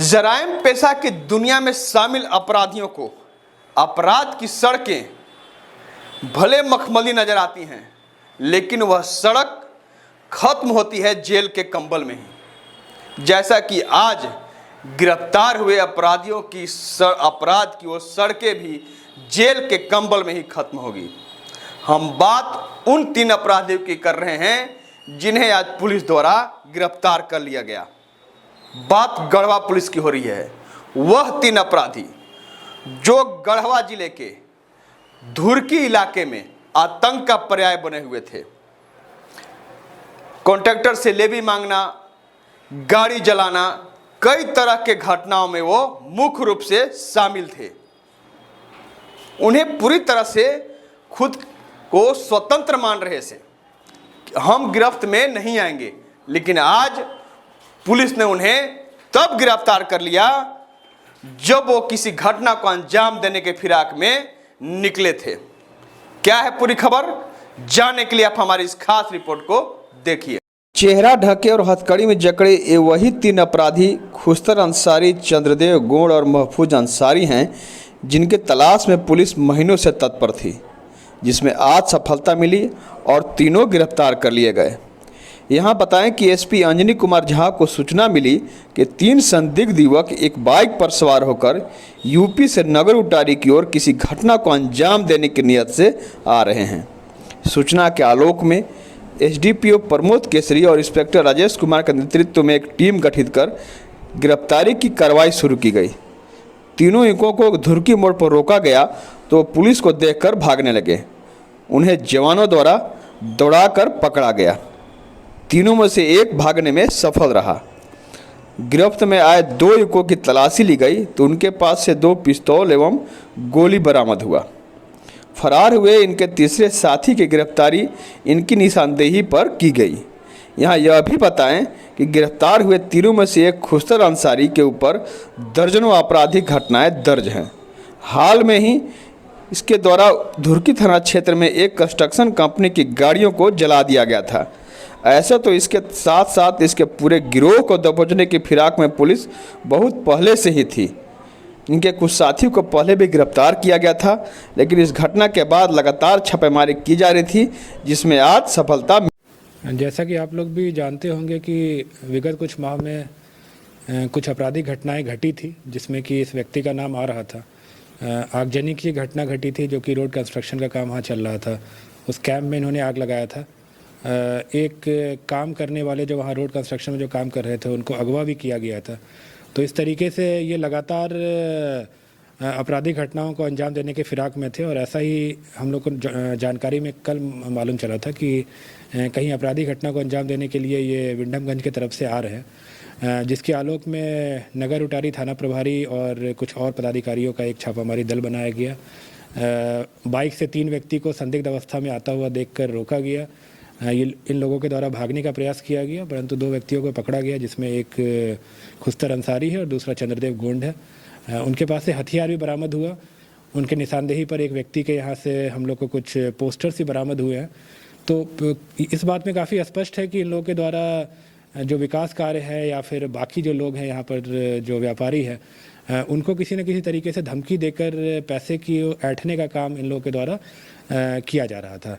जराइम पेशा की दुनिया में शामिल अपराधियों को अपराध की सड़कें भले मखमली नजर आती हैं, लेकिन वह सड़क खत्म होती है जेल के कंबल में ही। जैसा कि आज गिरफ्तार हुए अपराधियों की अपराध की वो सड़कें भी जेल के कंबल में ही खत्म होगी। हम बात उन 3 अपराधियों की कर रहे हैं जिन्हें आज पुलिस द्वारा गिरफ्तार कर लिया गया। बात गढ़वा पुलिस की हो रही है। वह 3 अपराधी जो गढ़वा जिले के धुरकी इलाके में आतंक का पर्याय बने हुए थे। कॉन्ट्रैक्टर से लेवी मांगना, गाड़ी जलाना, कई तरह के घटनाओं में वो मुख्य रूप से शामिल थे। उन्हें पूरी तरह से खुद को स्वतंत्र मान रहे थे, हम गिरफ्त में नहीं आएंगे, लेकिन आज पुलिस ने उन्हें तब गिरफ्तार कर लिया जब वो किसी घटना को अंजाम देने के फिराक में निकले थे। क्या है पूरी खबर, जानने के लिए आप हमारी इस खास रिपोर्ट को देखिए। चेहरा ढके और हथकड़ी में जकड़े ये वही 3 अपराधी खुस्तर अंसारी, चंद्रदेव गोंड और महफूज अंसारी हैं जिनके तलाश में पुलिस महीनों से तत्पर थी, जिसमें आज सफलता मिली और तीनों गिरफ्तार कर लिए गए। यहाँ बताएं कि एसपी अंजनी कुमार झा को सूचना मिली कि 3 संदिग्ध युवक एक बाइक पर सवार होकर यूपी से नगर उटारी की ओर किसी घटना को अंजाम देने की नियत से आ रहे हैं। सूचना के आलोक में एसडीपीओ प्रमोद केसरी और इंस्पेक्टर राजेश कुमार के नेतृत्व में एक टीम गठित कर गिरफ्तारी की कार्रवाई शुरू की गई। तीनों युवकों को धुरकी मोड़ पर रोका गया तो पुलिस को देखकर भागने लगे। उन्हें जवानों द्वारा दौड़ाकर पकड़ा गया। तीनों में से एक भागने में सफल रहा। गिरफ्त में आए 2 युवकों की तलाशी ली गई तो उनके पास से 2 पिस्तौल एवं गोली बरामद हुआ। फरार हुए इनके तीसरे साथी की गिरफ्तारी इनकी निशानदेही पर की गई। यहाँ यह भी बताएं कि गिरफ्तार हुए तीनों में से एक खुस्तर अंसारी के ऊपर दर्जनों आपराधिक घटनाएं दर्ज हैं। हाल में ही इसके द्वारा धुरकी थाना क्षेत्र में एक कंस्ट्रक्शन कंपनी की गाड़ियों को जला दिया गया था। ऐसा तो इसके साथ साथ इसके पूरे गिरोह को दबोचने की फिराक में पुलिस बहुत पहले से ही थी। इनके कुछ साथियों को पहले भी गिरफ्तार किया गया था, लेकिन इस घटना के बाद लगातार छापेमारी की जा रही थी, जिसमें आज सफलता। जैसा कि आप लोग भी जानते होंगे कि विगत कुछ माह में कुछ आपराधिक घटनाएं घटी थी, जिसमें कि इस व्यक्ति का नाम आ रहा था। आगजनी की घटना घटी थी जो कि रोड कंस्ट्रक्शन का काम वहाँ चल रहा था। उस कैंप में इन्होंने आग लगाया था। एक काम करने वाले जो वहाँ रोड कंस्ट्रक्शन में जो काम कर रहे थे उनको अगवा भी किया गया था। तो इस तरीके से ये लगातार आपराधिक घटनाओं को अंजाम देने के फिराक में थे और ऐसा ही हम लोग को जानकारी में कल मालूम चला था कि कहीं आपराधिक घटना को अंजाम देने के लिए ये विंडमगंज की तरफ से आ रहे हैं, जिसके आलोक में नगर उटारी थाना प्रभारी और कुछ और पदाधिकारियों का एक छापामारी दल बनाया गया। बाइक से 3 व्यक्ति को संदिग्ध अवस्था में आता हुआ देखकर रोका गया। इन लोगों के द्वारा भागने का प्रयास किया गया, परंतु 2 व्यक्तियों को पकड़ा गया, जिसमें एक खुस्तर अंसारी है और दूसरा चंद्रदेव गोंड है। उनके पास से हथियार भी बरामद हुआ। उनके निशानदेही पर एक व्यक्ति के यहाँ से हम लोग को कुछ पोस्टर्स भी बरामद हुए हैं। तो इस बात में काफ़ी स्पष्ट है कि इन लोगों के द्वारा जो विकास कार्य है या फिर बाकी जो लोग हैं यहाँ पर जो व्यापारी है, उनको किसी न किसी तरीके से धमकी देकर पैसे की ऐंठने का काम इन लोगों के द्वारा किया जा रहा था।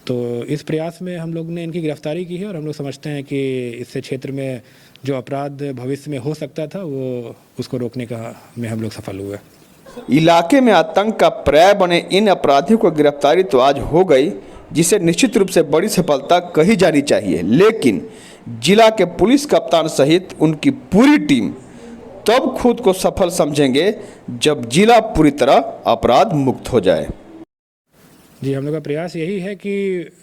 तो इस प्रयास में हम लोग ने इनकी गिरफ्तारी की है और हम लोग समझते हैं कि इससे क्षेत्र में जो अपराध भविष्य में हो सकता था वो उसको रोकने का में हम लोग सफल हुए। इलाके में आतंक का पर्याय बने इन अपराधियों को गिरफ्तारी तो आज हो गई, जिसे निश्चित रूप से बड़ी सफलता कही जानी चाहिए, लेकिन जिला के पुलिस कप्तान सहित उनकी पूरी टीम तब खुद को सफल समझेंगे जब जिला पूरी तरह अपराध मुक्त हो जाए। जी, हम लोग का प्रयास यही है कि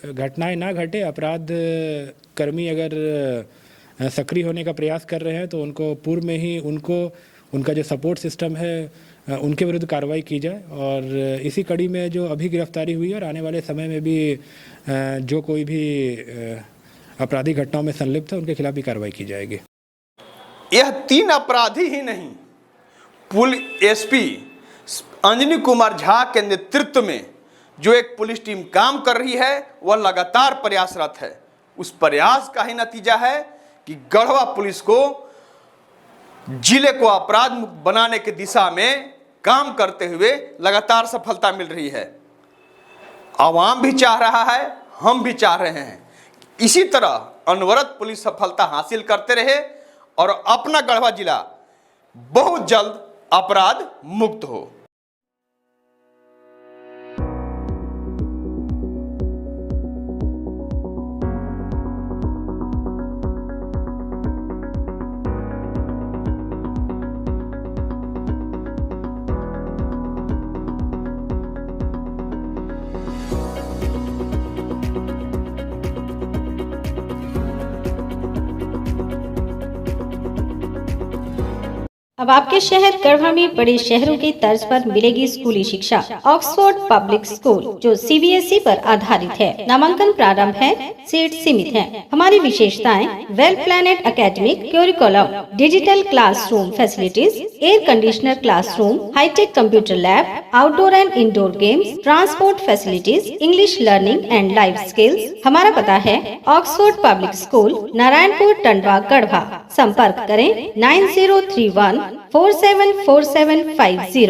घटनाएं ना घटे। अपराध कर्मी अगर सक्रिय होने का प्रयास कर रहे हैं तो उनको पूर्व में ही उनका जो सपोर्ट सिस्टम है उनके विरुद्ध कार्रवाई की जाए। और इसी कड़ी में जो अभी गिरफ्तारी हुई है और आने वाले समय में भी जो कोई भी आपराधिक घटनाओं में संलिप्त है उनके खिलाफ भी कार्रवाई की जाएगी। यह 3 अपराधी ही नहीं, एसपी अंजनी कुमार झा के नेतृत्व में जो एक पुलिस टीम काम कर रही है वह लगातार प्रयासरत है। उस प्रयास का ही नतीजा है कि गढ़वा पुलिस को जिले को अपराध मुक्त बनाने की दिशा में काम करते हुए लगातार सफलता मिल रही है। आवाम भी चाह रहा है, हम भी चाह रहे हैं इसी तरह अनवरत पुलिस सफलता हासिल करते रहे और अपना गढ़वा जिला बहुत जल्द अपराध मुक्त हो। अब आपके शहर गढ़वा में बड़े शहरों के तर्ज पर मिलेगी स्कूली शिक्षा। ऑक्सफोर्ड पब्लिक स्कूल जो सीबीएसई पर आधारित है। नामांकन प्रारंभ है, सीट सीमित है। हमारी विशेषताएं well planned academic curriculum, digital classroom facilities, air conditioner classroom, hitech computer lab, outdoor and indoor games, transport facilities, English learning and life skills. हमारा पता है Oxford public school, Narayanpur, Tandwa, Garhwa. संपर्क करें 9031 474750।